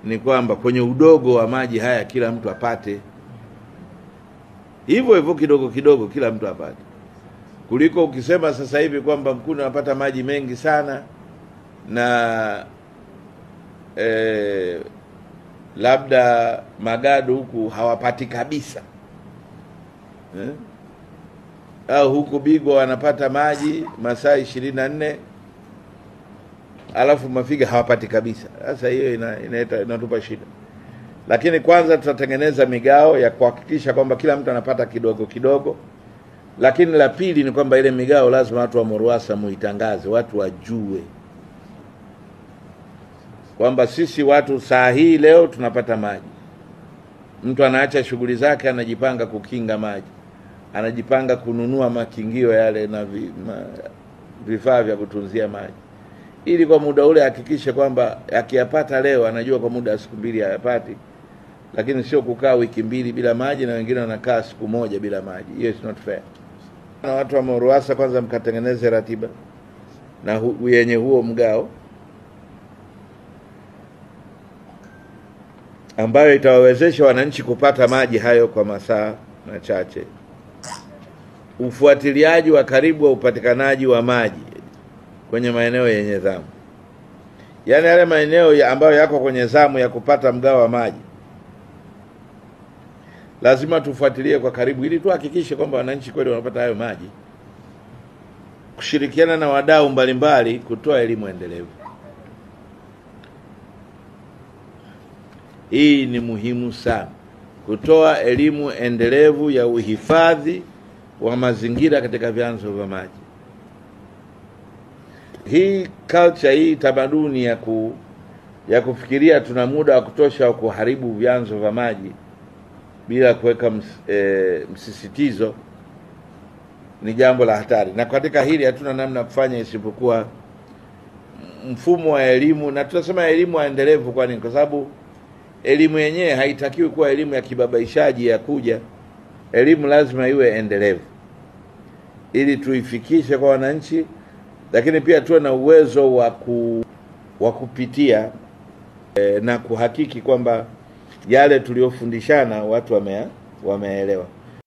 ni kwamba kwenye udogo wa maji haya kila mtu apate. Hivyo hivyo kidogo kidogo kila mtu apate. Kuliko ukisema sasa hivi kwamba Mkundi anapata maji mengi sana na labda Magadu huku hawapati kabisa. Au huku Bigo anapata maji masaa 24 alafu Mafiga hawapati kabisa. Sasa hiyo inatupa shida. Lakini kwanza tutatengeneza migao ya kuhakikisha kwamba kila mtu anapata kidogo kidogo. Lakini la pili ni kwamba ile migao lazima watu wa MORUWASA muitangaze, watu wajue kwamba sisi watu saa hii leo tunapata maji. Mtu anaacha shughuli zake, anajipanga kukinga maji, anajipanga kununua makingio yale na vifaa vya kutunzia maji, ili kwa muda ule hakikishe kwamba akiyapata leo anajua kwa muda wa siku 2 hayapati. Lakini sio kukaa wiki 2 bila maji na wengine wanakaa siku 1 bila maji. Hiyo is not fair. Na watu wa MORUWASA kwanza mkatengeneze ratiba na yenye huo mgao ambayo itawawezesha wananchi kupata maji hayo kwa masaa machache. Ufuatiliaji wa karibu wa upatikanaji wa maji kwenye maeneo yenye zamu. Yaani yale maeneo ambayo yako kwenye zamu ya kupata mgao wa maji, lazima tufuatilie kwa karibu ili tuhakikishe kwamba wananchi kweli wanapata hayo maji. Kushirikiana na wadau mbalimbali kutoa elimu endelevu. Hii ni muhimu sana. Kutoa elimu endelevu ya uhifadhi wa mazingira katika vyanzo vya maji. Hii culture, hii tamaduni ya kufikiria tuna muda wa kutosha wa kuharibu vyanzo vya maji bila kuweka msisitizo ni jambo la hatari. Na katika hili hatuna namna kufanya isipokuwa mfumo wa elimu, na tunasema elimu endelevu. Kwa sababu elimu yenyewe haitakiwi kuwa elimu ya kibabaishaji ya kuja. Elimu lazima iwe endelevu ili tuifikishe kwa wananchi, lakini pia tuwe na uwezo wa kupitia na kuhakiki kwamba yale tuliofundishana watu wameelewa.